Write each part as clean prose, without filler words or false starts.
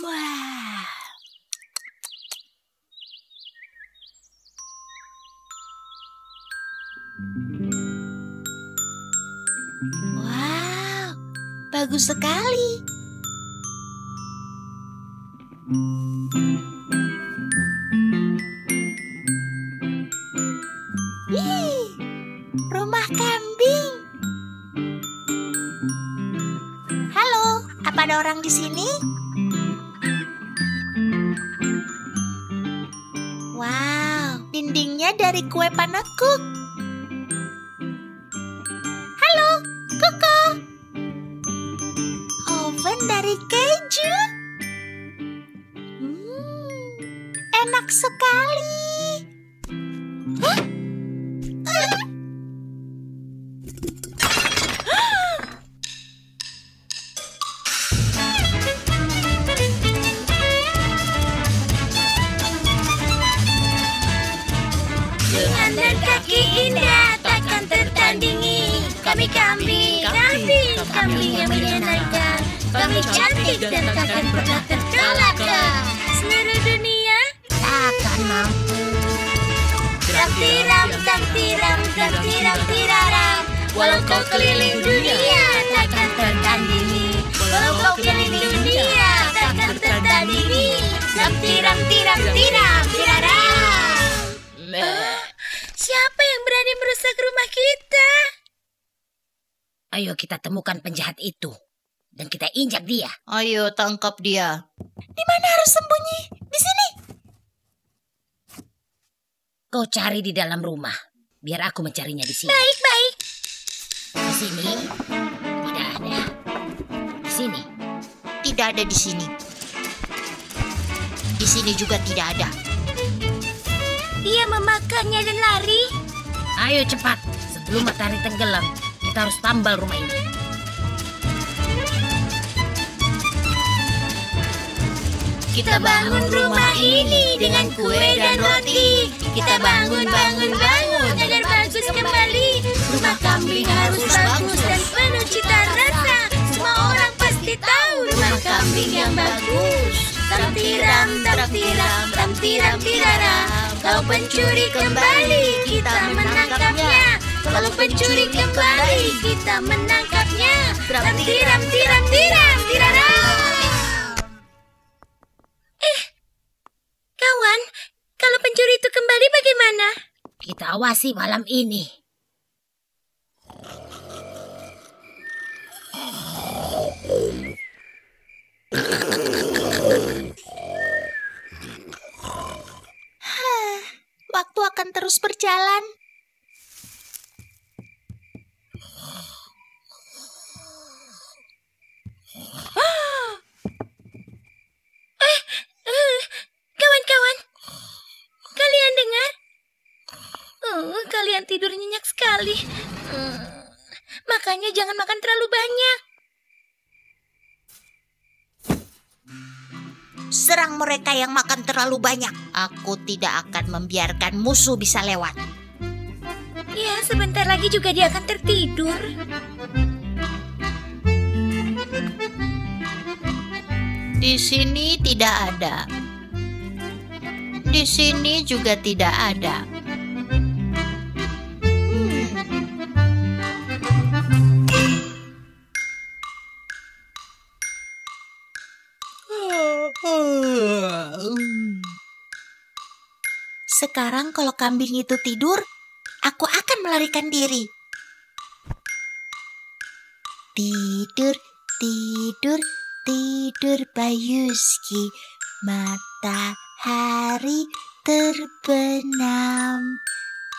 Wah. Wow, bagus sekali. Ih, rumah kambing. Halo, apa ada orang di sini? Wow, dindingnya dari kue panekuk. Halo, Koko. Oven dari keju. Enak sekali. Hah? Dengan dan kaki indah takkan tertandingi. Kami kambing yang menyenangkan. Kami cantik dan takkan pernah terkalahkan. Seluruh dunia takkan mampu. Trak-tiram, trak-tiram, trak-tiram, tiraram. Walau kau keliling dunia takkan tertandingi. Walau kau keliling dunia takkan tertandingi. Trak-tiram, tiram, tiram, tiraram. Siapa yang berani merusak rumah kita? Ayo kita temukan penjahat itu dan kita injak dia. Ayo tangkap dia. Di mana harus sembunyi? Di sini. Kau cari di dalam rumah, biar aku mencarinya di sini. Baik, baik. Di sini tidak ada. Di sini Tidak ada di sini. Di sini juga tidak ada. Dia memakannya dan lari. ayo cepat sebelum matahari tenggelam. Kita harus tambal rumah ini. Kita bangun rumah ini dengan kue dan roti. Kita bangun agar bagus kembali. Rumah kambing harus bagus dan penuh cita rasa. Semua orang pasti tahu rumah kambing yang bagus. Tam tiram, tam tiram, tiraram. Kalau pencuri kembali, kita menangkapnya. Kalau pencuri kembali, kita menangkapnya. Tam tiram, tiraram. Kawan, kalau pencuri itu kembali bagaimana? Kita awasi malam ini. Waktu akan terus berjalan. Kawan-kawan, kalian dengar? Kalian tidur nyenyak sekali. Makanya jangan makan terlalu banyak. Serang mereka yang makan terlalu banyak. Aku tidak akan membiarkan musuh bisa lewat. Ya, sebentar lagi juga dia akan tertidur. Di sini tidak ada. Di sini juga tidak ada. Sekarang kalau kambing itu tidur, aku akan melarikan diri. Tidur, tidur, tidur Bayuski. Matahari terbenam.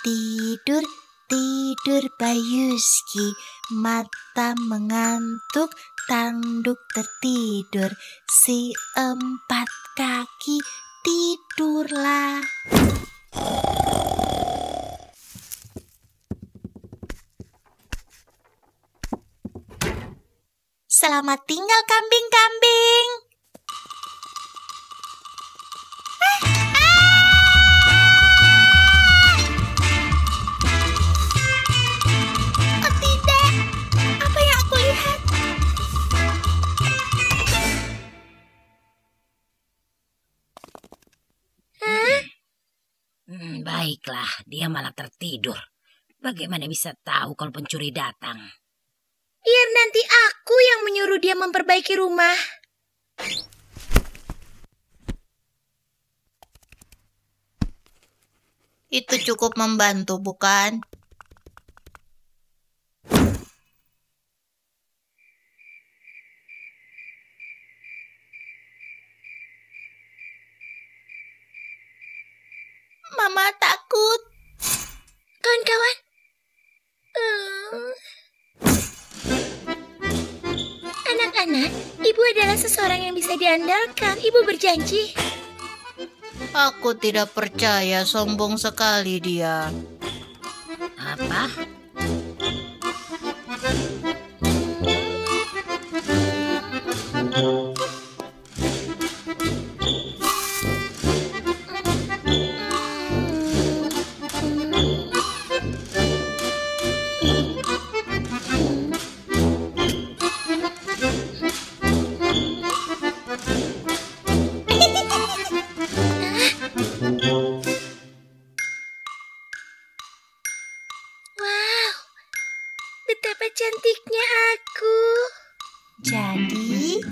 Tidur, tidur Bayuski. Mata mengantuk, tanduk tertidur. Si empat kaki tidurlah. Selamat tinggal kambing-kambing. Oh tidak, apa yang aku lihat? Baiklah, dia malah tertidur. Bagaimana bisa tahu kalau pencuri datang? Biar nanti aku yang menyuruh dia memperbaiki rumah. Itu cukup membantu, bukan? Mama takut. Kawan-kawan. Anak-anak, ibu adalah seseorang yang bisa diandalkan. Ibu berjanji. Aku tidak percaya, sombong sekali dia. Apa? Wow, betapa cantiknya aku. Jadi,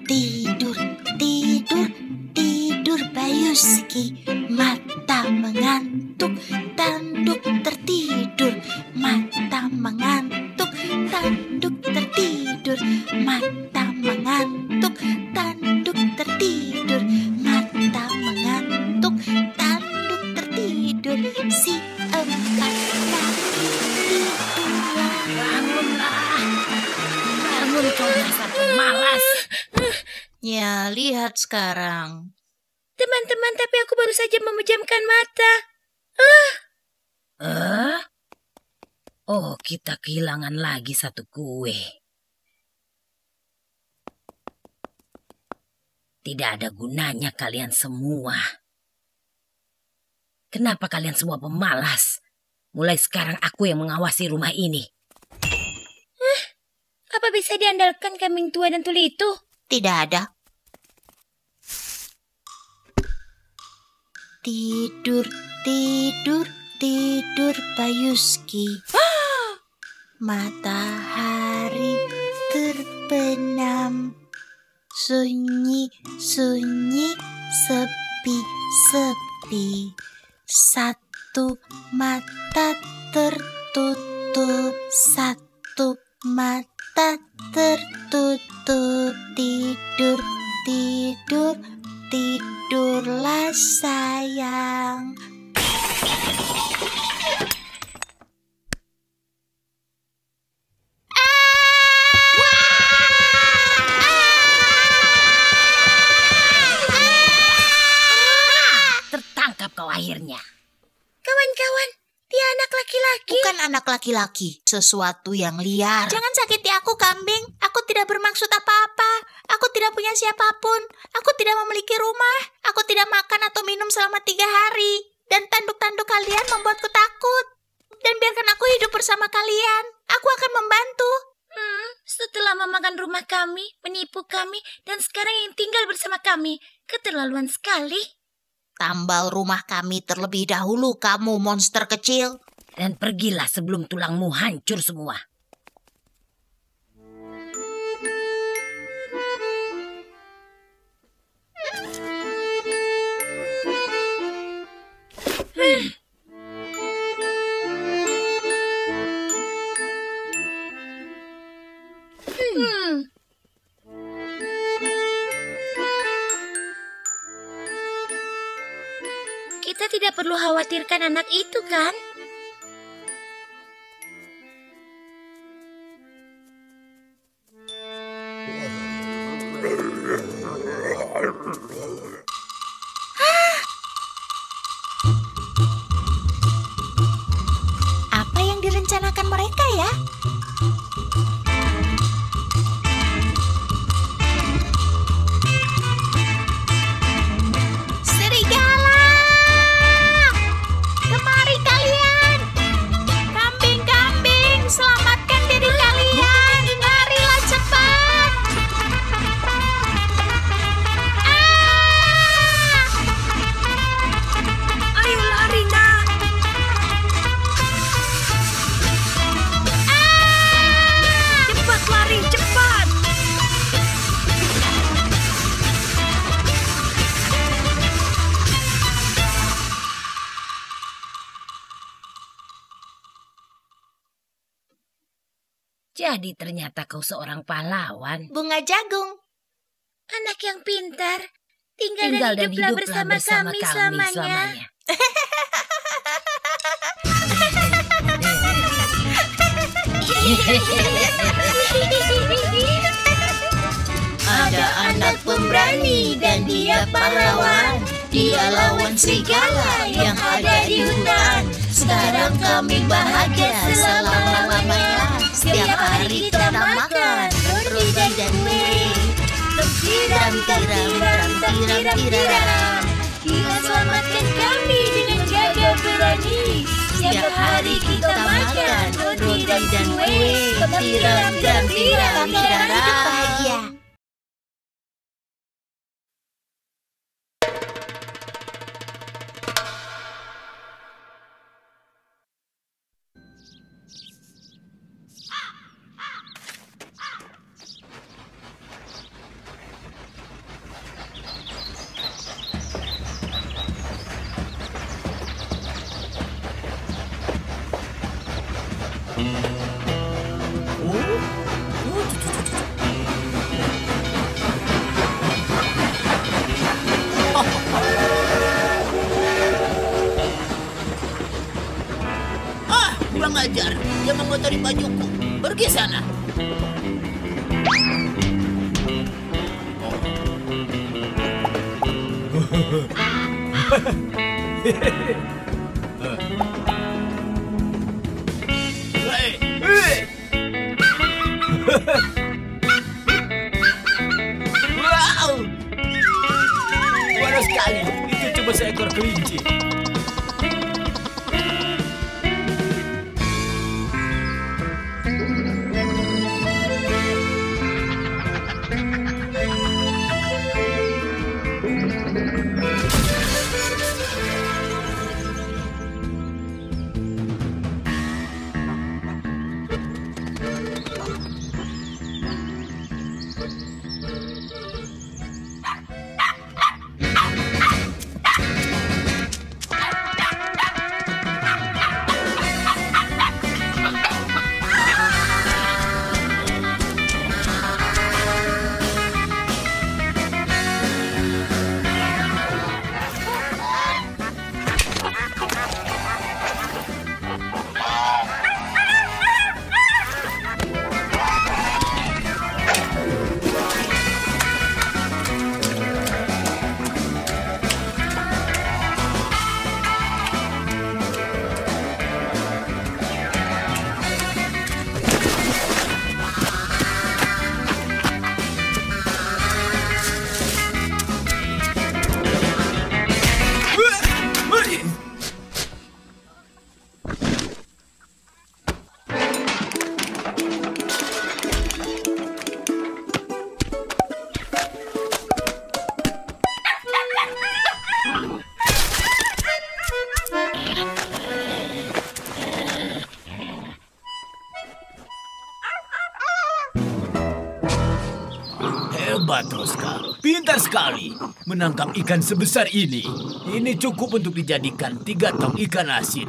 tidur, tidur, tidur Bayuski. Mata mengantuk, tanduk tertidur. Mata mengantuk, tanduk tertidur. Mata mengantuk, tanduk tertidur. Mata mengantuk, tanduk tertidur. Si empat lagi tidurlah. Bangunlah. Bangun kau dasar pemalas. Ya, lihat sekarang. Teman-teman, tapi aku baru saja memejamkan mata. Oh, kita kehilangan lagi satu kue. Tidak ada gunanya kalian semua. Kenapa kalian semua pemalas? Mulai sekarang aku yang mengawasi rumah ini. Apa bisa diandalkan kambing tua dan tuli itu? Tidak ada. Tidur, tidur, tidur Bayuski. Matahari terbenam. Sunyi, sunyi, sepi, sepi. Satu mata tertutup, satu mata tertutup. Tidur, tidur, tidurlah sayang. Tertangkap kau akhirnya. Kawan-kawan, dia anak laki-laki. Bukan anak laki-laki, sesuatu yang liar. Jangan sakiti aku, kambing. Aku tidak bermaksud apa-apa. Aku tidak punya siapapun. Aku tidak memiliki rumah. Aku tidak makan atau minum selama 3 hari. Dan tanduk-tanduk kalian membuatku takut. Dan biarkan aku hidup bersama kalian. Aku akan membantu. Setelah memakan rumah kami, menipu kami, dan sekarang yang tinggal bersama kami. Keterlaluan sekali. Tambal rumah kami terlebih dahulu, kamu monster kecil. Dan pergilah sebelum tulangmu hancur semua. Kita tidak perlu khawatirkan anak itu, kan? Apa yang direncanakan mereka ya? Serigala! Kemari kalian! Kambing-kambing, selamatkan diri kalian! Larilah cepat! Ah! Jadi ternyata kau seorang pahlawan. Bunga jagung. Anak yang pintar. Tinggal dan hiduplah hiduplah bersama kami selamanya. Ada anak pemberani dan dia pahlawan. Dia lawan serigala yang ada di hutan. Sekarang kami bahagia selama-lamanya. Setiap hari kita makan roti dan kue. Tiram, tiram, tiram, tiram. Dia selamatkan kami dengan gagah berani. Setiap hari kita makan roti dan kue. Tiram, tiram, tiram, tiram. Hidup bahagia. Kurang ajar, dia mengotori bajuku. Pergi sana. Wow, panas sekali. Itu cuma seekor kelinci. Hebat, Roska. Pintar sekali menangkap ikan sebesar ini. Ini cukup untuk dijadikan 3 tong ikan asin.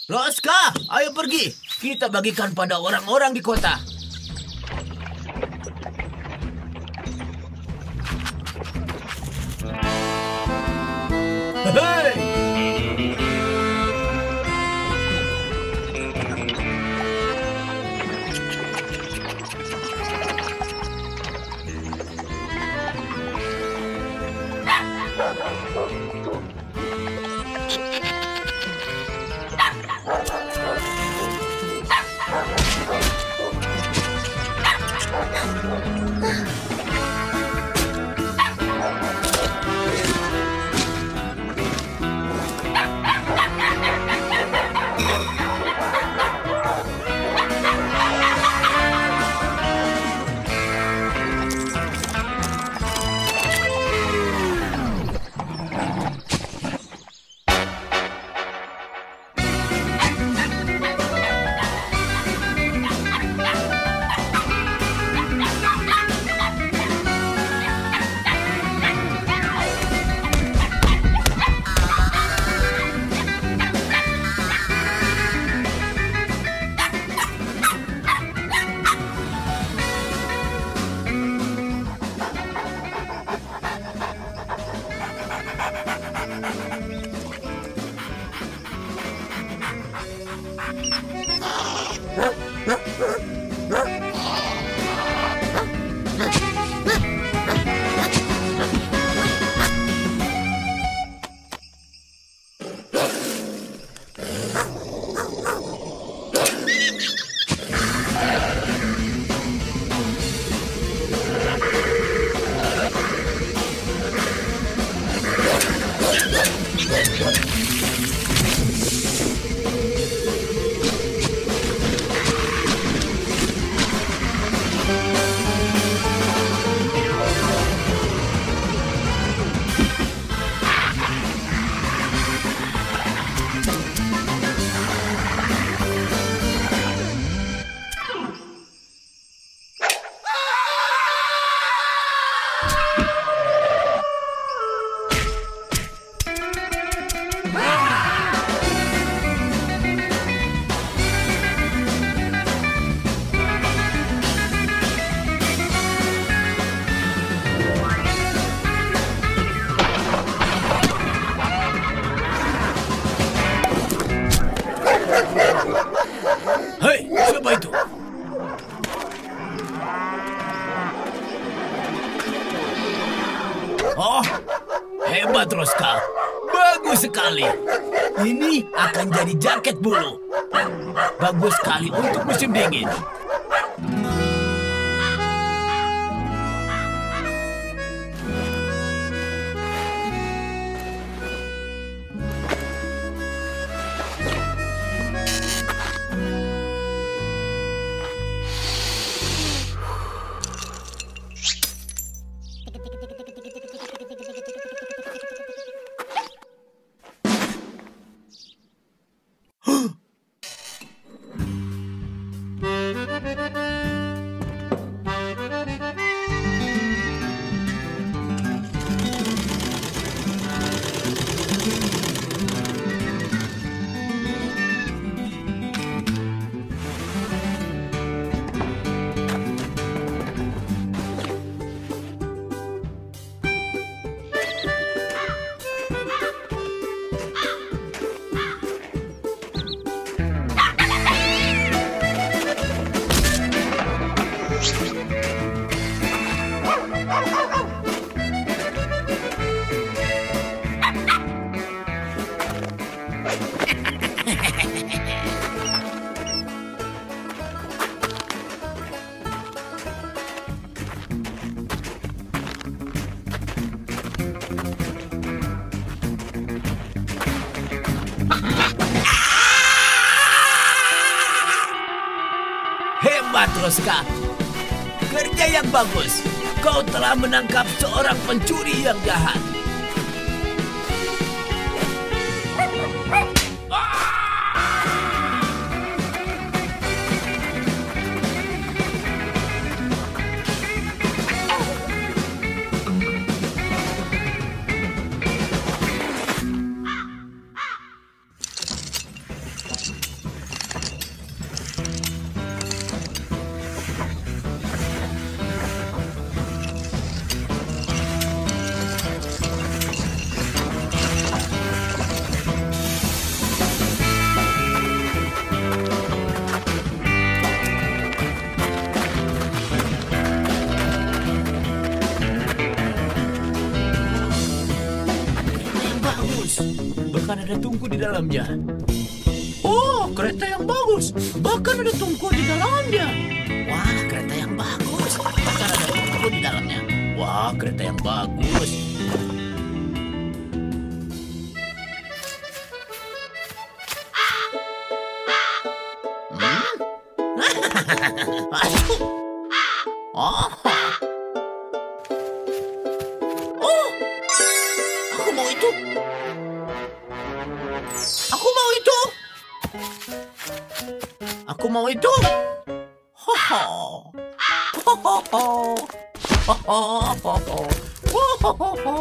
Roska, ayo pergi. Kita bagikan pada orang-orang di kota. Hei! Hei, siapa itu? Oh, hebat Roska. Bagus sekali. Ini akan jadi jaket bulu. Bagus sekali untuk musim dingin. Hebat, Roska. Kerja yang bagus. Kau telah menangkap seorang pencuri yang jahat. Bahkan ada tungku di dalamnya. Oh, kereta yang bagus. Bahkan ada tungku di dalamnya. Wah, kereta yang bagus. Bahkan ada tungku di dalamnya. Wah, kereta yang bagus. Aduh. Oh. Oh. Aku mau itu. Aku mau itu. Ho ho. Ho ho ho. Ho ho ho ho. Ho ho ho ho.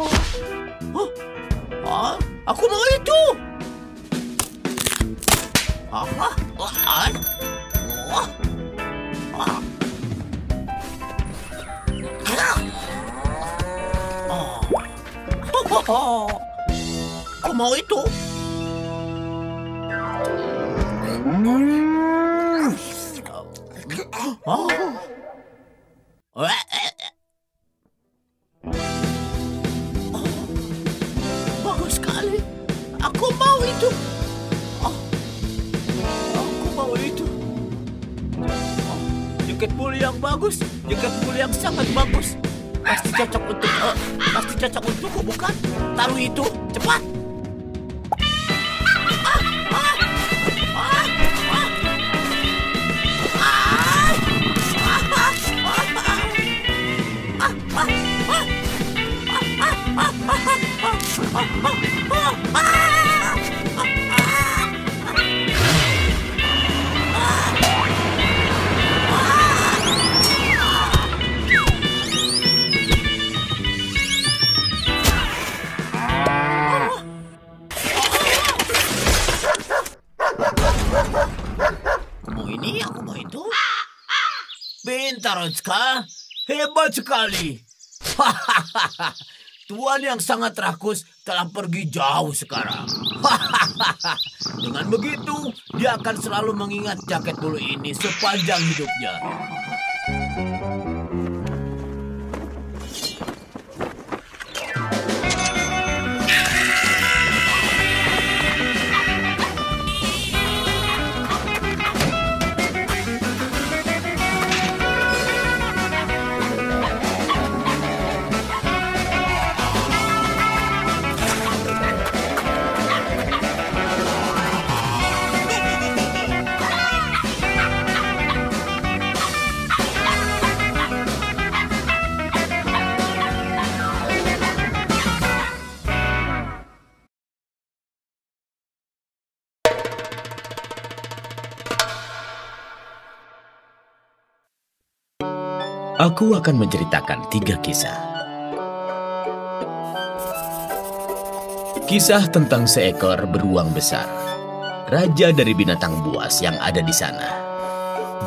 Oh, aku mau itu. Aha. Wah. Wah. Wah. Oh. Ho ho ho. Aku mau itu. Oh. Oh, bagus sekali. Aku mau itu. Oh, aku mau itu. Oh, jaket bulu yang bagus, jaket bulu yang sangat bagus. Pasti cocok untukku, bukan? Taruh itu, cepat. Aku mau itu. Pintar, Otska. Hebat sekali. Tuan yang sangat rakus telah pergi jauh sekarang. Dengan begitu, dia akan selalu mengingat jaket bulu ini sepanjang hidupnya. Aku akan menceritakan 3 kisah. Kisah tentang seekor beruang besar, raja dari binatang buas yang ada di sana,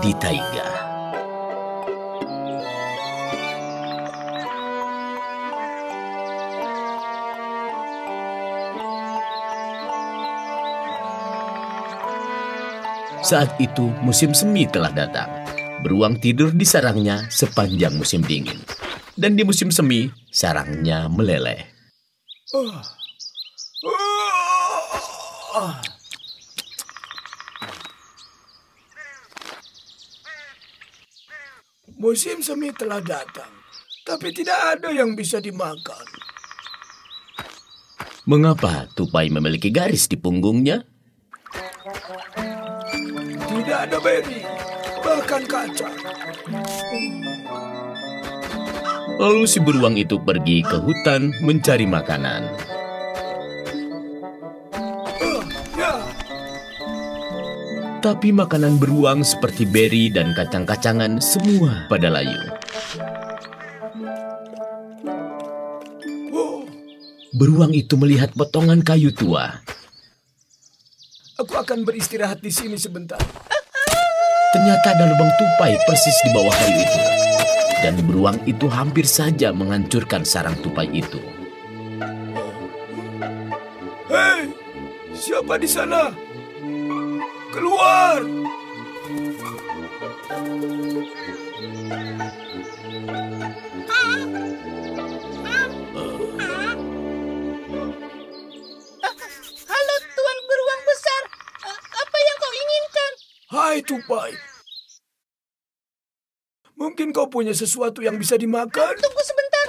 di taiga. Saat itu musim semi telah datang. Beruang tidur di sarangnya sepanjang musim dingin. Dan di musim semi, sarangnya meleleh. Musim semi telah datang, tapi tidak ada yang bisa dimakan. Mengapa tupai memiliki garis di punggungnya? Tidak ada beri, bahkan kacang. Lalu si beruang itu pergi ke hutan mencari makanan. Tapi makanan beruang seperti beri dan kacang-kacangan semua pada layu. Beruang itu melihat potongan kayu tua. Aku akan beristirahat di sini sebentar. Ternyata ada lubang tupai persis di bawah kayu itu. Dan beruang itu hampir saja menghancurkan sarang tupai itu. Hei, siapa di sana? Keluar! Halo, Tuan Beruang Besar. Apa yang kau inginkan? Hai tupai. Mungkin kau punya sesuatu yang bisa dimakan? Tunggu sebentar.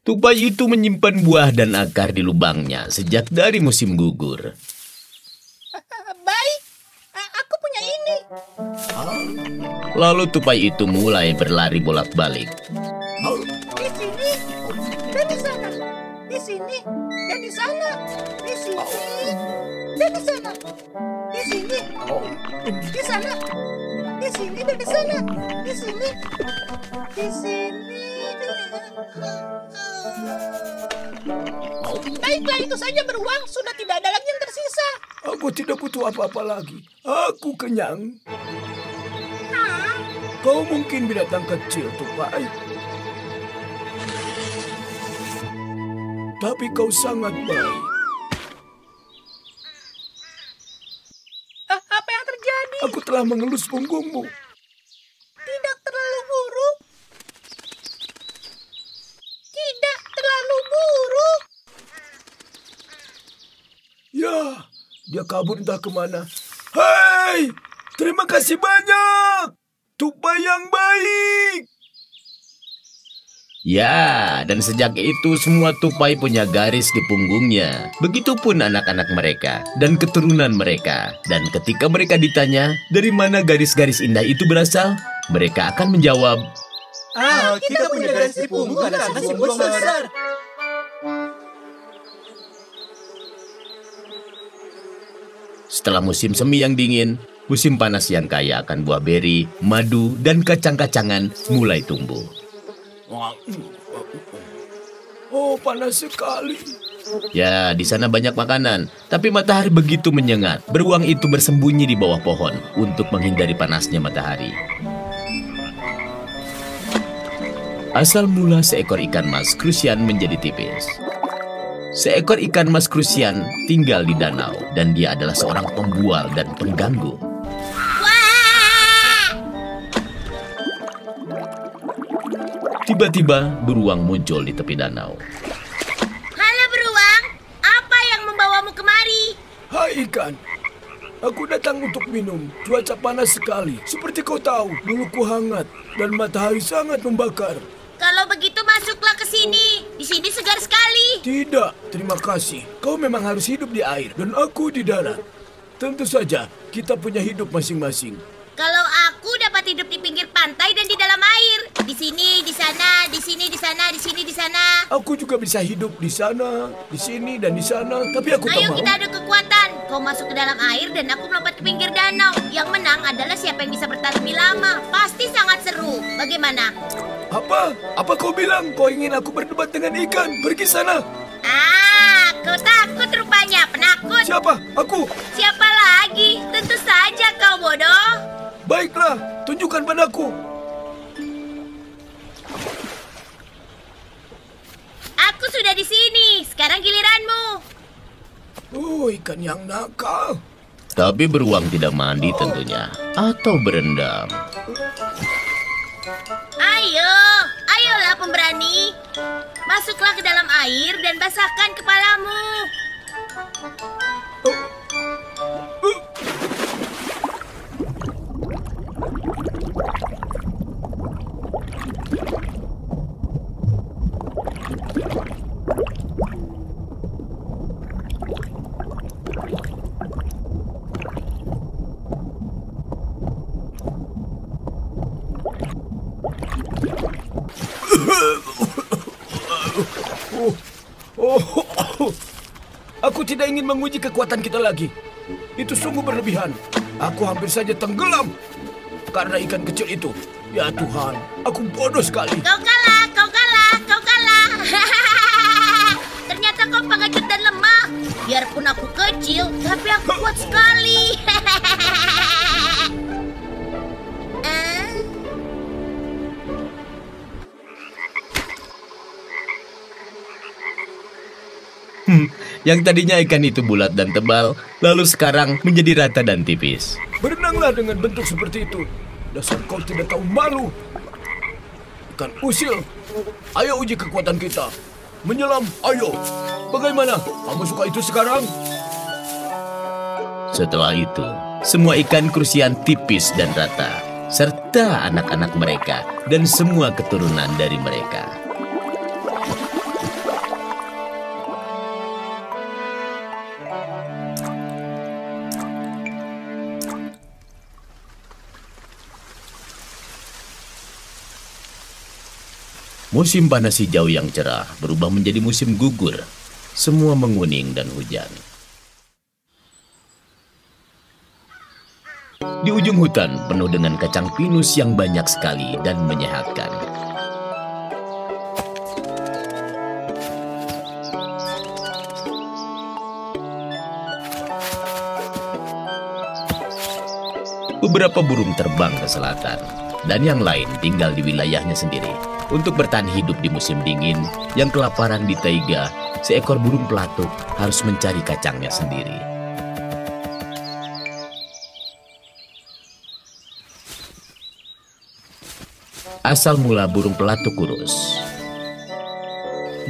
Tupai itu menyimpan buah dan akar di lubangnya sejak dari musim gugur. Baik, aku punya ini. Lalu tupai itu mulai berlari bolak-balik. Di sini dan di sana. Di sini dan di sana. Di sini dan di sana. Di sini. Di sana. Di sini dan di sana. Di sini. Di sini. Baiklah, itu saja beruang. Sudah tidak ada lagi yang tersisa. Aku tidak butuh apa-apa lagi. Aku kenyang. Kau mungkin binatang kecil, tupai. tapi kau sangat baik. Apa yang terjadi? Aku telah mengelus punggungmu. Tidak terlalu buruk. Tidak terlalu buruk. Ya, dia kabur entah kemana. Hei, terima kasih banyak. Tupai yang baik. Ya, dan sejak itu semua tupai punya garis di punggungnya. Begitupun anak-anak mereka dan keturunan mereka. Dan ketika mereka ditanya, dari mana garis-garis indah itu berasal? Mereka akan menjawab, Kita punya garis di punggung karena simbol besar. setelah musim semi yang dingin, musim panas yang kaya akan buah beri, madu, dan kacang-kacangan mulai tumbuh. Oh, panas sekali. Ya, di sana banyak makanan, tapi matahari begitu menyengat. Beruang itu bersembunyi di bawah pohon untuk menghindari panasnya matahari. Asal mula seekor ikan mas krusian menjadi tipis. Seekor ikan mas krusian tinggal di danau, dan dia adalah seorang pembual dan pengganggu. Tiba-tiba, beruang muncul di tepi danau. Halo beruang, apa yang membawamu kemari? Hai ikan, aku datang untuk minum. Cuaca panas sekali. Seperti kau tahu, mulutku hangat dan matahari sangat membakar. Kalau begitu masuklah ke sini. Di sini segar sekali. Tidak, terima kasih. Kau memang harus hidup di air dan aku di darat. Tentu saja, kita punya hidup masing-masing. Kalau aku dapat hidup di pinggir pantai dan di dalam air. Di sini, di sana, di sini, di sana, di sini, di sana. Aku juga bisa hidup di sana, di sini, dan di sana. Tapi aku tak Ayo mau. kita adu kekuatan. Kau masuk ke dalam air dan aku melompat ke pinggir danau. Yang menang adalah siapa yang bisa bertahan lebih lama. Pasti sangat seru. Bagaimana? Apa? Apa kau bilang? Kau ingin aku berdebat dengan ikan? Pergi sana. Kau takut rupanya, penakut. Siapa? Aku. Siapa lagi? Tentu saja kau bodoh. Baiklah, tunjukkan padaku. Aku sudah di sini. Sekarang giliranmu. Oh, ikan yang nakal. Tapi beruang tidak mandi tentunya, atau berendam. Ayolah pemberani. Masuklah ke dalam air dan basahkan kepalamu. Aku tidak ingin menguji kekuatan kita lagi. Itu sungguh berlebihan. Aku hampir saja tenggelam karena ikan kecil itu. Ya Tuhan, aku bodoh sekali. Kau kalah. Ternyata kau pengecut dan lemah. Biarpun aku kecil, tapi aku kuat sekali. Yang tadinya ikan itu bulat dan tebal, lalu sekarang menjadi rata dan tipis. Berenanglah dengan bentuk seperti itu. Dasar kau tidak tahu malu. Ikan usil, ayo uji kekuatan kita. Menyelam, ayo. Bagaimana? Kamu suka itu sekarang? Setelah itu, semua ikan krusian tipis dan rata, serta anak-anak mereka dan semua keturunan dari mereka. Musim panas hijau yang cerah berubah menjadi musim gugur. Semua menguning dan hujan. Di ujung hutan penuh dengan kacang pinus yang banyak sekali dan menyehatkan. Beberapa burung terbang ke selatan, dan yang lain tinggal di wilayahnya sendiri untuk bertahan hidup di musim dingin yang kelaparan di taiga seekor burung pelatuk harus mencari kacangnya sendiri. Asal mula burung pelatuk kurus.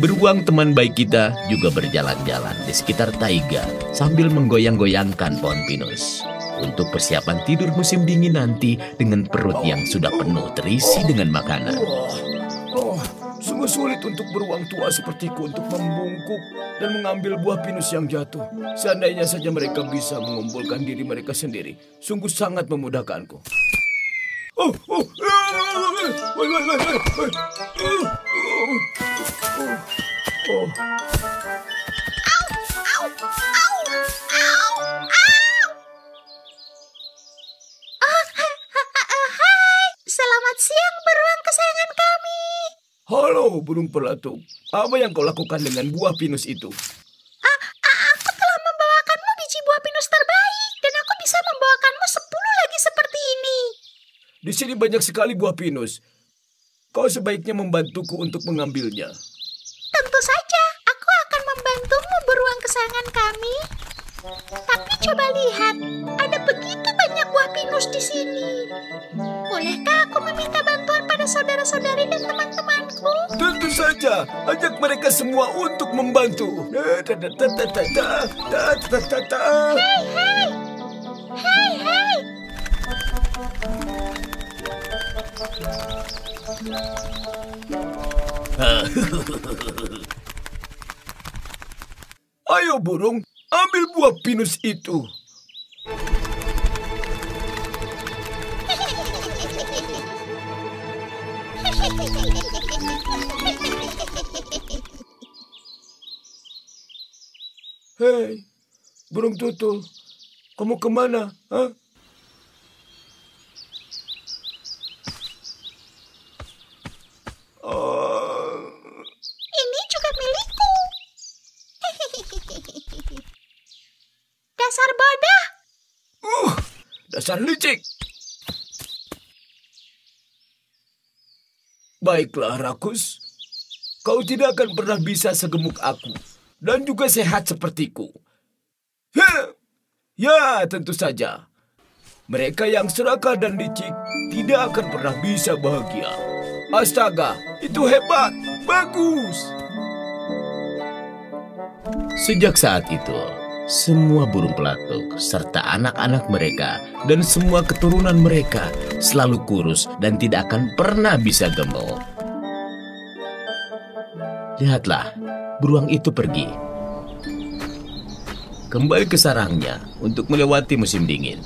Beruang teman baik kita juga berjalan-jalan di sekitar taiga sambil menggoyang-goyangkan pohon pinus. Untuk persiapan tidur musim dingin nanti dengan perut yang sudah penuh terisi dengan makanan. Sungguh sulit untuk beruang tua sepertiku untuk membungkuk dan mengambil buah pinus yang jatuh. Seandainya saja mereka bisa mengumpulkan diri mereka sendiri, sungguh sangat memudahkanku. Selamat siang, beruang kesayangan kami. Halo, burung pelatuk. Apa yang kau lakukan dengan buah pinus itu? Aku telah membawakanmu biji buah pinus terbaik, dan aku bisa membawakanmu 10 lagi seperti ini. Di sini banyak sekali buah pinus. Kau sebaiknya membantuku untuk mengambilnya. Tentu saja, aku akan membantumu, beruang kesayangan kami. Tapi coba lihat, ada begitu banyak buah pinus di sini. Bolehkah aku meminta bantuan pada saudara-saudari dan teman-temanku? Tentu saja, ajak mereka semua untuk membantu. Hei! Ayo burung, ambil buah pinus itu. Hei, burung tutul, kamu kemana? Hah? Ini juga milikku. Dasar bodoh. Dasar licik. Baiklah, rakus. Kau tidak akan pernah bisa segemuk aku. Dan juga sehat sepertiku. Ya, tentu saja. Mereka yang serakah dan licik tidak akan pernah bisa bahagia. Astaga, itu hebat. Bagus. Sejak saat itu, semua burung pelatuk serta anak-anak mereka dan semua keturunan mereka selalu kurus dan tidak akan pernah bisa gemuk. Lihatlah, beruang itu pergi. Kembali ke sarangnya untuk melewati musim dingin.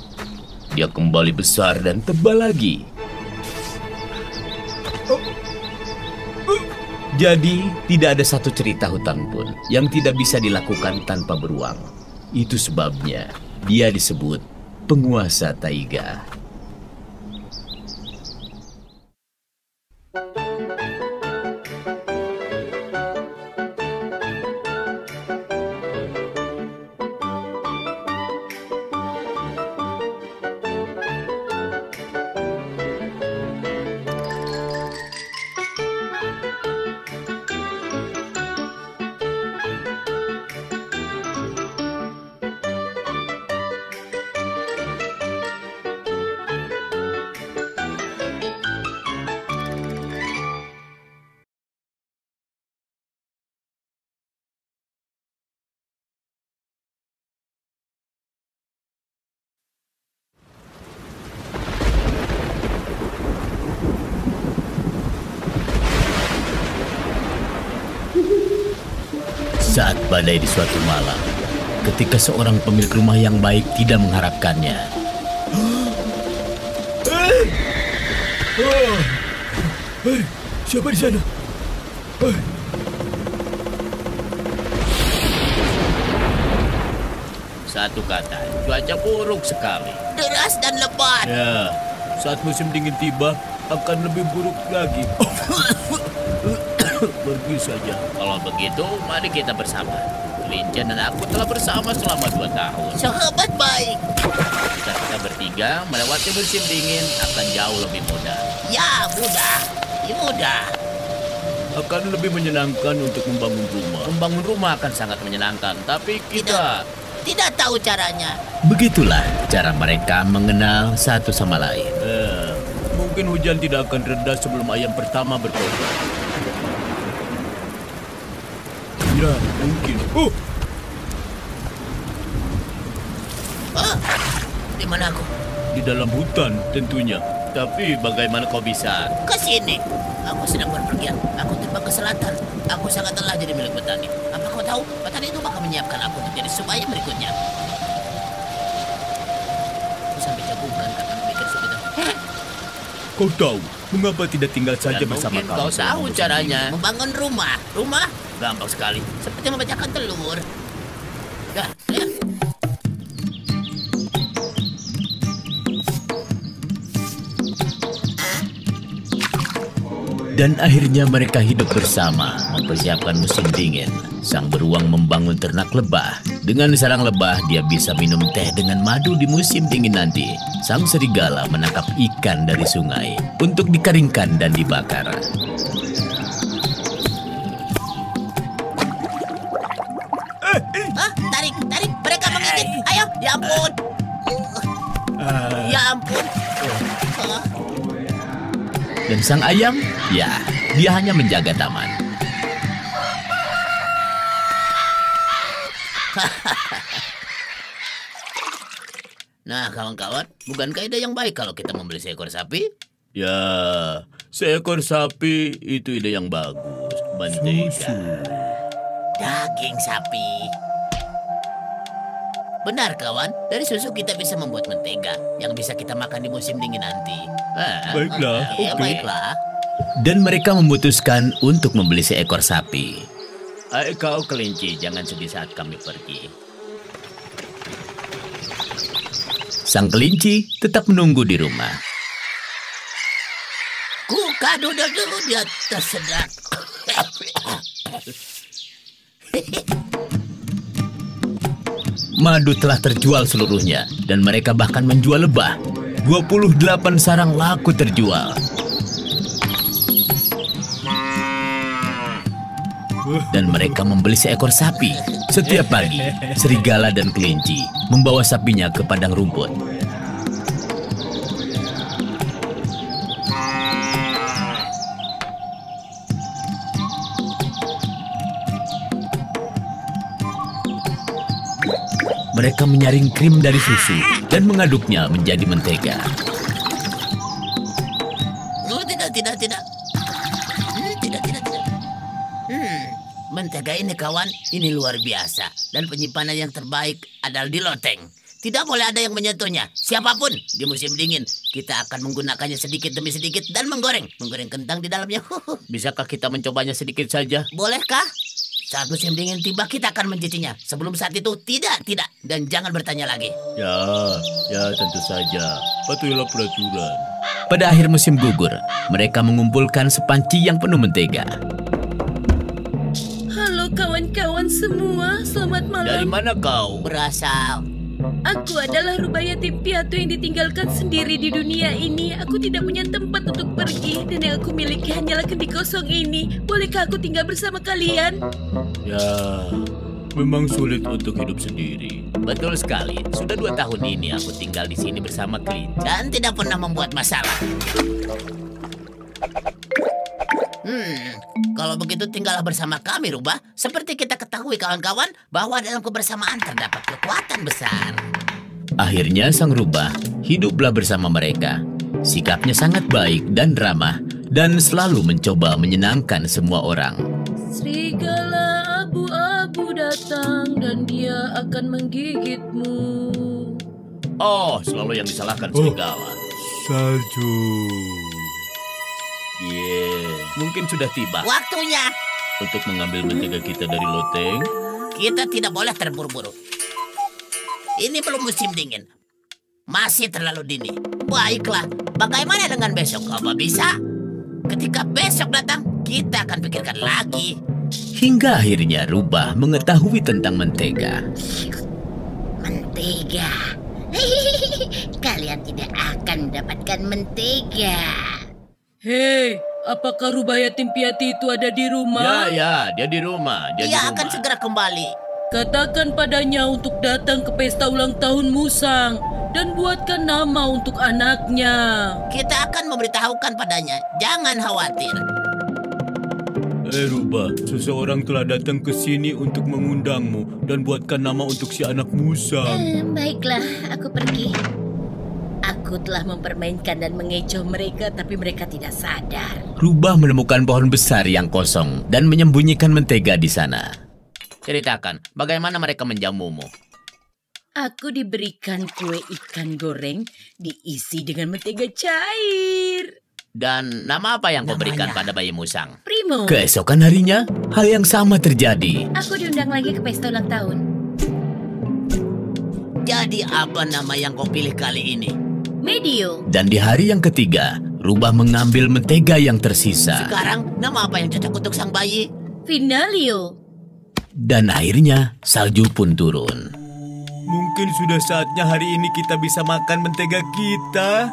Dia kembali besar dan tebal lagi. Jadi, tidak ada satu cerita hutan pun yang tidak bisa dilakukan tanpa beruang. Itu sebabnya dia disebut penguasa taiga. Saat badai di suatu malam, ketika seorang pemilik rumah yang baik tidak mengharapkannya. Hei, siapa di sana? Satu kata, cuaca buruk sekali. Deras dan lebat. Ya, saat musim dingin tiba, akan lebih buruk lagi. Pergi saja. Kalau begitu, mari kita bersama. Lincah dan aku telah bersama selama 2 tahun. Sahabat baik. Jika kita bertiga melewati musim dingin akan jauh lebih mudah. Ya, mudah. Ya, mudah. akan lebih menyenangkan untuk membangun rumah. Membangun rumah akan sangat menyenangkan, tapi kita... Tidak tahu caranya. Begitulah cara mereka mengenal satu sama lain. Mungkin hujan tidak akan reda sebelum ayam pertama berkokok. Ya, mungkin. Di mana aku? Di dalam hutan tentunya. Tapi bagaimana kau bisa? Ke sini. Aku sedang berpergian. Aku terbang ke selatan. Aku sangat lelah jadi milik petani. Apa kau tahu? Petani itu bakal menyiapkan aku untuk jadi sup ayam berikutnya. Aku sampai jagungan karena memikir sup itu. Kau tahu mengapa tidak tinggal saja Dan bersama mungkin kau? kau tahu caranya. Membangun rumah. Rumah? Gampang sekali. Seperti memecahkan telur. Ya. Dan akhirnya mereka hidup bersama, mempersiapkan musim dingin. Sang beruang membangun ternak lebah. Dengan sarang lebah, dia bisa minum teh dengan madu di musim dingin nanti. Sang serigala menangkap ikan dari sungai untuk dikeringkan dan dibakar. Hah? Tarik. Mereka menggigit. Ayo, ya ampun. Ya ampun. Dan sang ayam, ya, dia hanya menjaga taman. Nah, kawan-kawan, bukankah ide yang baik kalau kita membeli seekor sapi? Ya, seekor sapi itu ide yang bagus. Mentega. Daging sapi. Benar, kawan. Dari susu kita bisa membuat mentega yang bisa kita makan di musim dingin nanti. Baiklah, Ya, oke. baiklah. Dan mereka memutuskan untuk membeli seekor sapi. Kau kelinci, jangan sedih saat kami pergi. Sang kelinci tetap menunggu di rumah. Ku kado dulu di atas sedak. Madu telah terjual seluruhnya dan mereka bahkan menjual lebah. 28 sarang laku terjual. Dan mereka membeli seekor sapi. Setiap pagi, serigala dan kelinci membawa sapinya ke padang rumput. Mereka menyaring krim dari susu dan mengaduknya menjadi mentega. Oh, tidak. Tidak. Mentega ini, kawan, ini luar biasa. Dan penyimpanan yang terbaik adalah di loteng. Tidak boleh ada yang menyentuhnya. Siapapun di musim dingin, kita akan menggunakannya sedikit demi sedikit dan menggoreng kentang di dalamnya. Bisakah kita mencobanya sedikit saja? Bolehkah? Saat musim dingin tiba, kita akan mencicinya. Sebelum saat itu, tidak. Dan jangan bertanya lagi. Ya, tentu saja. Patuhilah peraturan. Pada akhir musim gugur, mereka mengumpulkan sepanci yang penuh mentega. Halo kawan-kawan semua, selamat malam. Dari mana kau? Berasal. Aku adalah rubah yatim piatu yang ditinggalkan sendiri di dunia ini. Aku tidak punya tempat untuk pergi dan yang aku miliki hanyalah kendi kosong ini. Bolehkah aku tinggal bersama kalian? Ya, memang sulit untuk hidup sendiri. Betul sekali. Sudah 2 tahun ini aku tinggal di sini bersama kelinci. Dan tidak pernah membuat masalah. Kalau begitu tinggallah bersama kami, Rubah. Seperti kita ketahui, kawan-kawan, bahwa dalam kebersamaan terdapat kekuatan besar. Akhirnya sang rubah hiduplah bersama mereka. Sikapnya sangat baik dan ramah dan selalu mencoba menyenangkan semua orang. Serigala abu-abu datang dan dia akan menggigitmu. Oh, selalu yang disalahkan serigala. Salju. Mungkin sudah tiba Waktunya. untuk mengambil mentega kita dari loteng. Kita tidak boleh terburu-buru. Ini belum musim dingin. Masih terlalu dini. Baiklah, bagaimana dengan besok? Apa bisa? Ketika besok datang, kita akan pikirkan lagi. Hingga akhirnya rubah mengetahui tentang mentega. Mentega. Kalian tidak akan mendapatkan mentega. Hei, Apakah rubah yatim piatu itu ada di rumah? Ya, dia di rumah. Dia akan segera kembali. Katakan padanya untuk datang ke pesta ulang tahun Musang dan buatkan nama untuk anaknya. Kita akan memberitahukan padanya. Jangan khawatir. Rubah, seseorang telah datang ke sini untuk mengundangmu dan buatkan nama untuk si anak Musang. Baiklah, aku pergi. Aku telah mempermainkan dan mengecoh mereka, tapi mereka tidak sadar. Rubah menemukan pohon besar yang kosong dan menyembunyikan mentega di sana. Ceritakan, bagaimana mereka menjamumu? Aku diberikan kue ikan goreng diisi dengan mentega cair. Dan nama apa yang kau berikan pada bayi Musang? Primo. Keesokan harinya, hal yang sama terjadi. Aku diundang lagi ke pesta ulang tahun. Jadi apa nama yang kau pilih kali ini? Medio. Dan di hari yang ketiga, Rubah mengambil mentega yang tersisa. Sekarang nama apa yang cocok untuk sang bayi? Finalio. Dan akhirnya, salju pun turun. Mungkin sudah saatnya hari ini kita bisa makan mentega kita.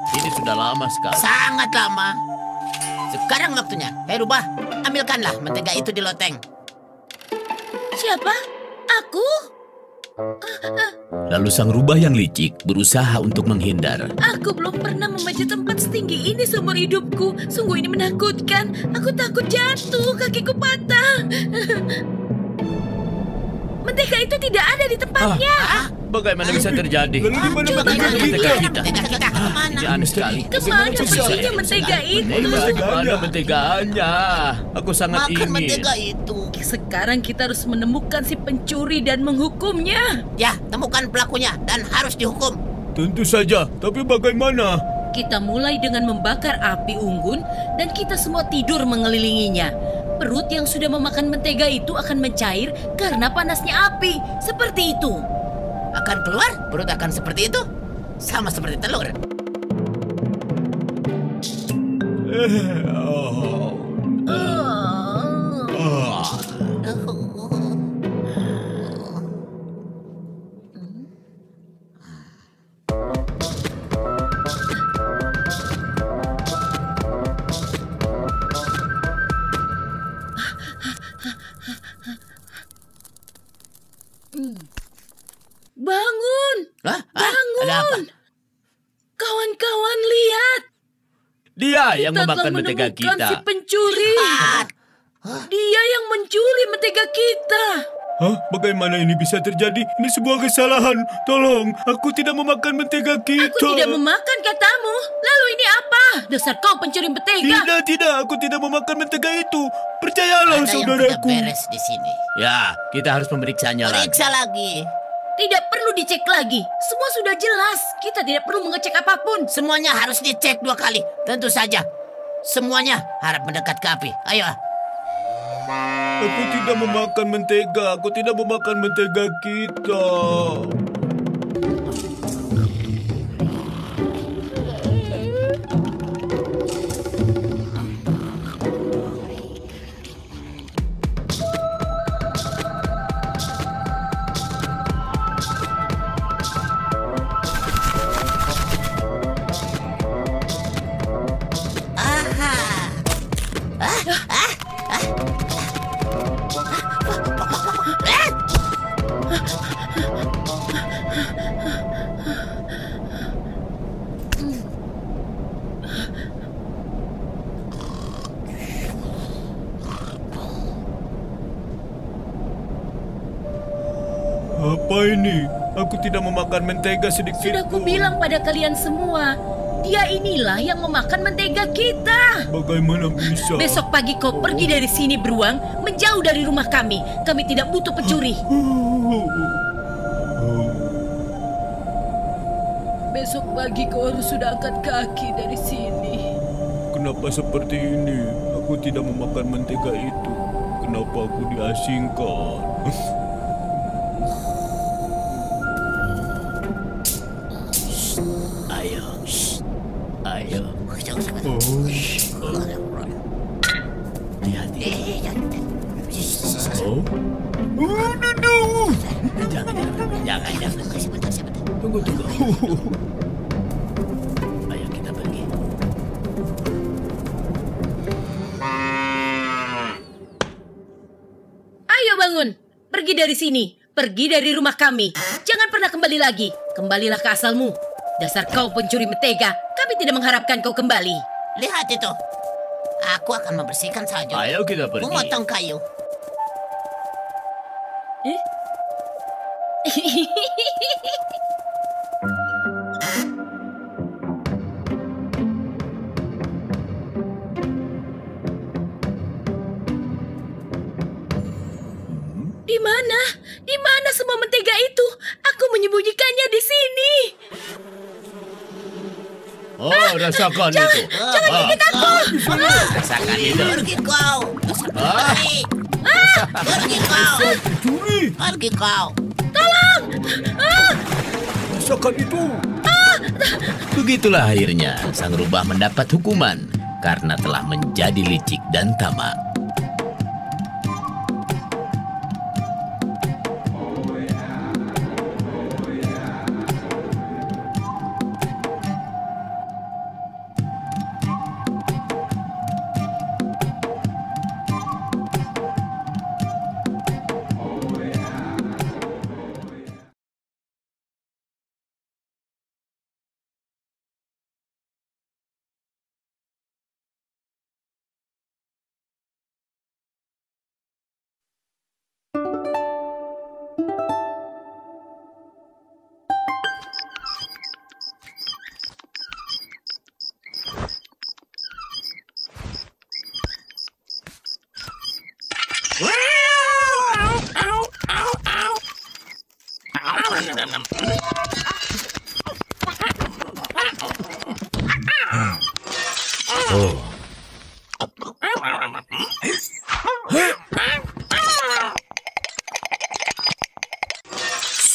Ini sudah lama sekali. Sangat lama. Sekarang waktunya. Rubah, ambilkanlah mentega itu di loteng. Siapa? Aku? Lalu sang Rubah yang licik berusaha untuk menghindar. Aku belum pernah memanjat tempat setinggi ini seumur hidupku. Sungguh ini menakutkan. Aku takut jatuh, kakiku patah. Mentega itu tidak ada di tempatnya. Bagaimana bisa terjadi? Lalu di mana mentega kita? Mentega kita kemana? Ini aneh sekali. Kemana perginya mentega itu? Mana menteganya? Aku sangat Makan ingin. mentega itu. Sekarang kita harus menemukan si pencuri dan menghukumnya. Ya, temukan pelakunya dan harus dihukum. Tentu saja, tapi bagaimana? Kita mulai dengan membakar api unggun dan kita semua tidur mengelilinginya. Perut yang sudah memakan mentega itu akan mencair karena panasnya api. Seperti itu. Akan keluar, perut akan seperti itu. Sama seperti telur. Bangun! Bangun! Ada apa? Kawan-kawan lihat. Dia yang Kita memakan telah mentega menemukan kita. si pencuri. Dia yang mencuri mentega kita. Hah? Bagaimana ini bisa terjadi? Ini sebuah kesalahan. Tolong, aku tidak memakan mentega kita. Aku tidak memakan katamu. Lalu ini apa? Dasar kau pencuri mentega. Tidak, aku tidak memakan mentega itu. Percayalah, Ada yang tidak saudaraku. beres di sini. Ya, kita harus memeriksanya lagi. Periksa lagi. Tidak perlu dicek lagi. Semua sudah jelas. Kita tidak perlu mengecek apapun. Semuanya harus dicek 2 kali. Tentu saja. Semuanya harap mendekat ke api. Ayo. Aku tidak memakan mentega. Aku tidak memakan mentega kita. Apa ini? Aku tidak memakan mentega sedikit Sudah pun. kubilang pada kalian semua. Dia inilah yang memakan mentega kita. Bagaimana bisa? Besok pagi kau pergi dari sini beruang, menjauh dari rumah kami. Kami tidak butuh pencuri. Besok pagi kau harus sudah angkat kaki dari sini. Kenapa seperti ini? Aku tidak memakan mentega itu. Kenapa aku diasingkan? Ayo. Ayo. Hati-hati. Oh? Jangan. Tunggu. Ayo kita pergi. bangun. Pergi dari sini. Pergi dari rumah kami. Jangan pernah kembali lagi. Kembalilah ke asalmu. Dasar kau pencuri mentega. Kami tidak mengharapkan kau kembali. Lihat itu. Aku akan membersihkan salju. Ayo kita pergi. Memotong kayu. Di mana? Di mana semua mentega itu? Aku menyembunyikannya di sini. Oh, rasakan itu. Jangan gigit aku. Rasakan itu. Pergi kau. Dasar pencuri. Pergi kau. Curi. Pergi kau. Rasakan itu. Begitulah akhirnya sang rubah mendapat hukuman karena telah menjadi licik dan tamak.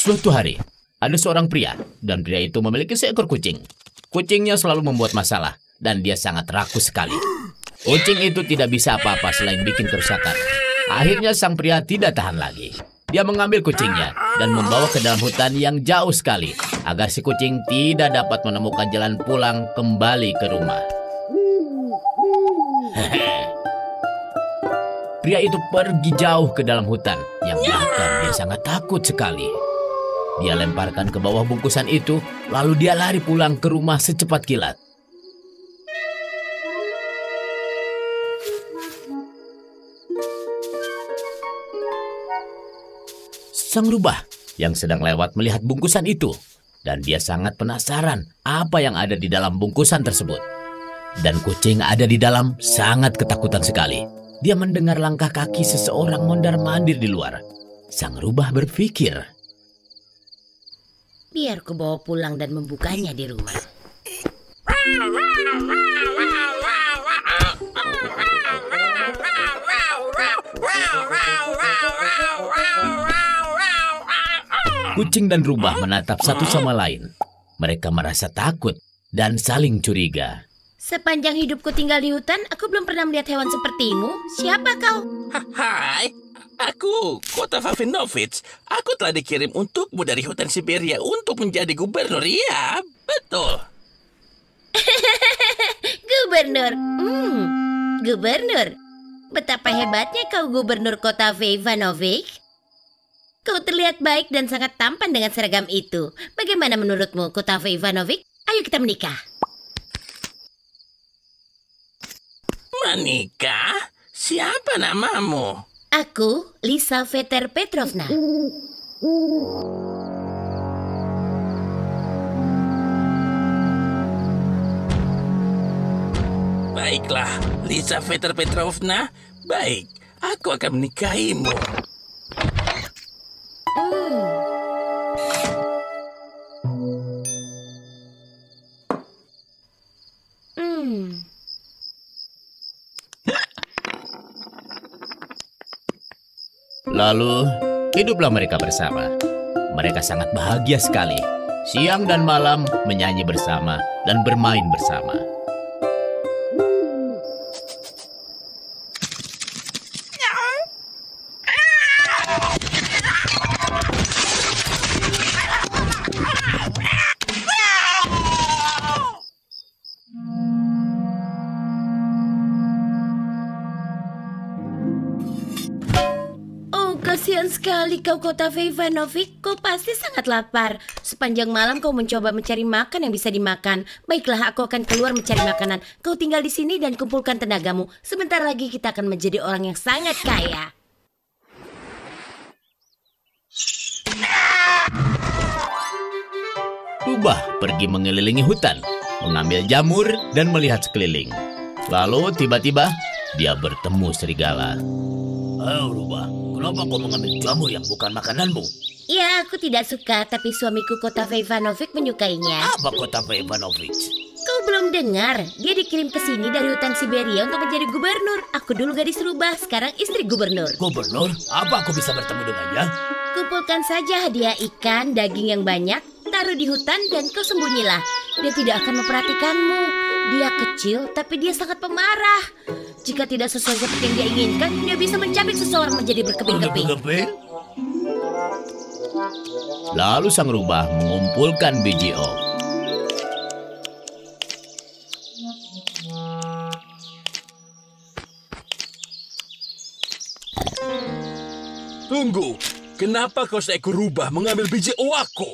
Suatu hari, ada seorang pria, dan pria itu memiliki seekor kucing. Kucingnya selalu membuat masalah, dan dia sangat rakus sekali. Kucing itu tidak bisa apa-apa selain bikin kerusakan. Akhirnya sang pria tidak tahan lagi. Dia mengambil kucingnya dan membawa ke dalam hutan yang jauh sekali, agar si kucing tidak dapat menemukan jalan pulang kembali ke rumah. Pria itu pergi jauh ke dalam hutan, yang bahkan dia sangat takut sekali. Dia lemparkan ke bawah bungkusan itu, lalu dia lari pulang ke rumah secepat kilat. Sang rubah yang sedang lewat melihat bungkusan itu, dan dia sangat penasaran apa yang ada di dalam bungkusan tersebut. Dan kucing ada di dalam sangat ketakutan sekali. Dia mendengar langkah kaki seseorang mondar-mandir di luar. Sang rubah berpikir, biar ku bawa pulang dan membukanya di rumah. Kucing dan rubah menatap satu sama lain. Mereka merasa takut dan saling curiga. Sepanjang hidupku tinggal di hutan, aku belum pernah melihat hewan sepertimu. Siapa kau? Hai, aku Kota Vavinovich. Aku telah dikirim untukmu dari hutan Siberia untuk menjadi gubernur. Ya, betul. Gubernur. Gubernur. Betapa hebatnya kau gubernur Kota Vavinovich. Kau terlihat baik dan sangat tampan dengan seragam itu. Bagaimana menurutmu, Kota Vavinovich? Ayo kita menikah. Menikah? Siapa namamu? Aku, Lizaveta Petrovna. Baiklah, Lizaveta Petrovna. Baik, aku akan menikahimu. Lalu, hiduplah mereka bersama. Mereka sangat bahagia sekali. Siang dan malam menyanyi bersama dan bermain bersama. Kasihan sekali kau, Kotave Ivanovic. Kau pasti sangat lapar. Sepanjang malam kau mencoba mencari makan yang bisa dimakan. Baiklah, aku akan keluar mencari makanan. Kau tinggal di sini dan kumpulkan tenagamu. Sebentar lagi kita akan menjadi orang yang sangat kaya. Rubah pergi mengelilingi hutan, mengambil jamur dan melihat sekeliling. Lalu tiba-tiba dia bertemu serigala. Ayo Rubah, kenapa kau mengambil jamur yang bukan makananmu? Ya, aku tidak suka, tapi suamiku Kotave Ivanovic menyukainya. Apa Kotave Ivanovic? Kau belum dengar? Dia dikirim ke sini dari hutan Siberia untuk menjadi gubernur. Aku dulu gadis rubah, sekarang istri gubernur. Gubernur? Apa aku bisa bertemu dengannya? Kumpulkan saja hadiah ikan, daging yang banyak, taruh di hutan dan kau sembunyilah. Dia tidak akan memperhatikanmu. Dia kecil, tapi dia sangat pemarah. Jika tidak sesuai seperti yang dia inginkan, dia bisa mencabik seseorang menjadi berkeping-keping. Lalu sang rubah mengumpulkan biji ok. Tunggu, kenapa kau seekor rubah mengambil biji oakku?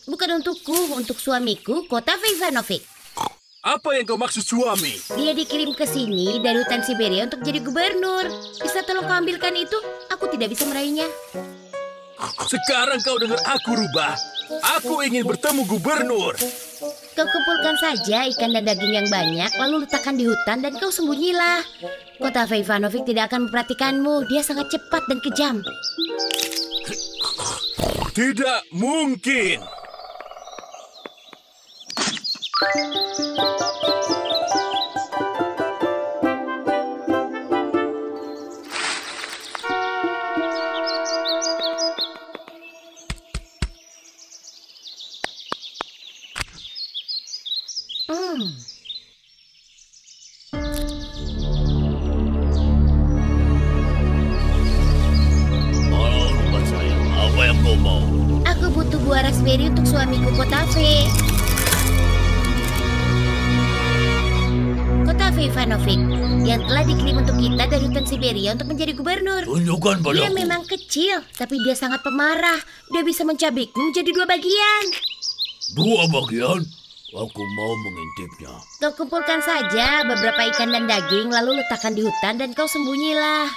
Bukan untukku, untuk suamiku, Kotave Ivanovic. Apa yang kau maksud suami? Dia dikirim ke sini dari hutan Siberia untuk jadi gubernur. Bisa tolong kau ambilkan itu? Aku tidak bisa meraihnya. Sekarang kau dengar aku, rubah. Aku ingin bertemu gubernur. Kau kumpulkan saja ikan dan daging yang banyak, lalu letakkan di hutan dan kau sembunyilah. Kotave Ivanovic tidak akan memperhatikanmu. Dia sangat cepat dan kejam. Tidak mungkin. Aku butuh buah raspberry untuk suamiku Kotave. Kotave Ivanovic yang telah dikirim untuk kita dari hutan Siberia untuk menjadi gubernur. Tunjukkan padaku. Dia memang kecil, tapi dia sangat pemarah. Dia bisa mencabikmu menjadi 2 bagian. 2 bagian? Aku mau mengintipnya. Kau kumpulkan saja beberapa ikan dan daging, lalu letakkan di hutan dan kau sembunyilah.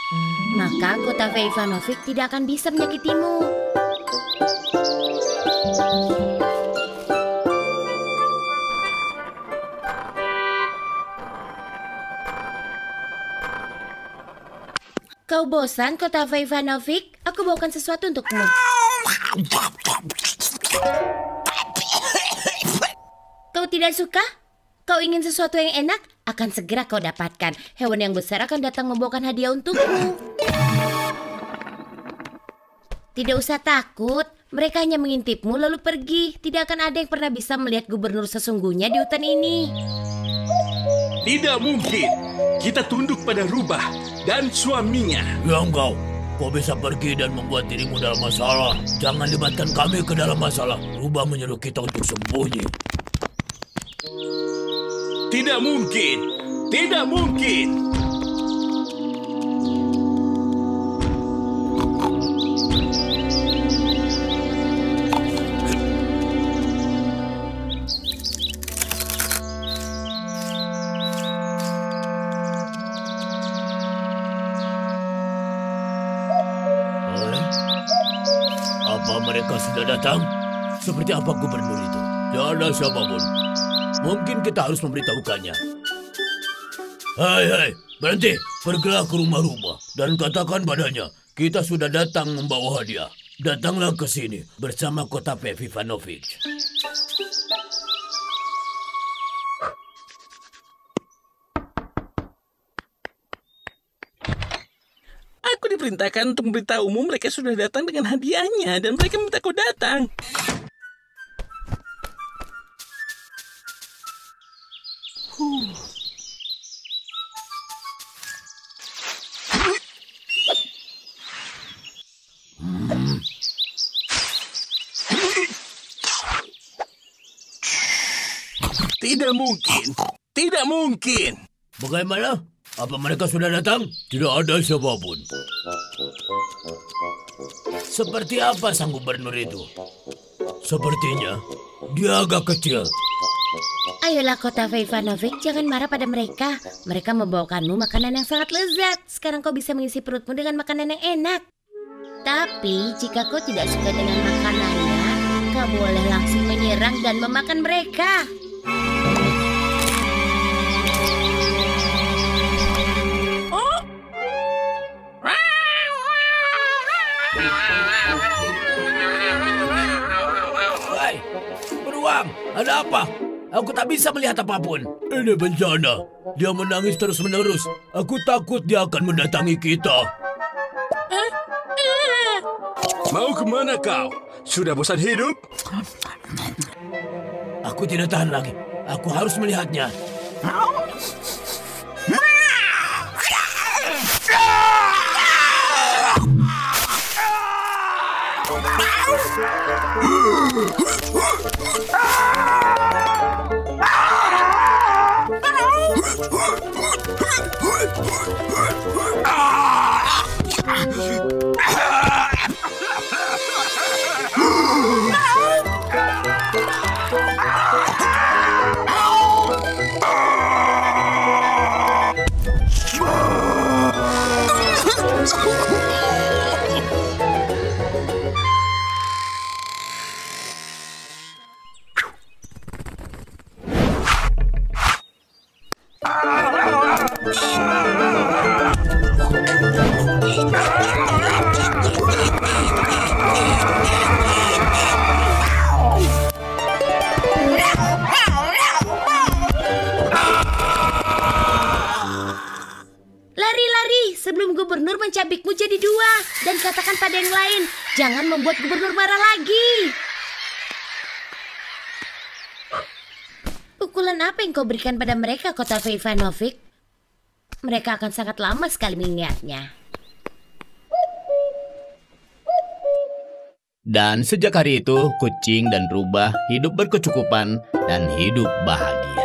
Maka Kotave Ivanovic tidak akan bisa menyakitimu. Kau bosan, Kotave Ivanovic? Aku bawakan sesuatu untukmu. Kau tidak suka? Kau ingin sesuatu yang enak? Akan segera kau dapatkan. Hewan yang besar akan datang membawakan hadiah untukmu. Tidak usah takut. Mereka hanya mengintipmu lalu pergi. Tidak akan ada yang pernah bisa melihat gubernur sesungguhnya di hutan ini. Tidak mungkin. Kita tunduk pada rubah dan suaminya. Ya engkau bisa pergi dan membuat dirimu dalam masalah. Jangan libatkan kami ke dalam masalah. Rubah menyuruh kita untuk sembunyi. Tidak mungkin. Tidak mungkin. Apa mereka sudah datang? Seperti apa gubernur itu? Tidak ada siapapun. Mungkin kita harus memberitahukannya. Hai, berhenti. Pergilah ke rumah rubah dan katakan padanya, kita sudah datang membawa hadiah. Datanglah ke sini bersama Kotave Ivanovic. Aku diperintahkan untuk memberitahumu mereka sudah datang dengan hadiahnya dan mereka minta kau datang. Tidak mungkin. Tidak mungkin. Bagaimana? Apa mereka sudah datang? Tidak ada siapapun. Seperti apa sang gubernur itu? Sepertinya dia agak kecil. Ayolah Kotave Ivanovic, jangan marah pada mereka. Mereka membawakanmu makanan yang sangat lezat. Sekarang kau bisa mengisi perutmu dengan makanan yang enak. Tapi jika kau tidak suka dengan makanannya, kau boleh langsung menyerang dan memakan mereka. Hai, beruang, ada apa? Aku tak bisa melihat apapun. Ini bencana. Dia menangis terus-menerus. Aku takut dia akan mendatangi kita. Mau kemana kau? Sudah bosan hidup? Aku tidak tahan lagi. Aku harus melihatnya. Lari-lari sebelum gubernur mencabikmu jadi dua. Dan katakan pada yang lain, jangan membuat gubernur marah lagi. Pukulan apa yang kau berikan pada mereka, Kotave Ivanovic? Mereka akan sangat lama sekali mengingatnya. Dan sejak hari itu, kucing dan rubah hidup berkecukupan dan hidup bahagia.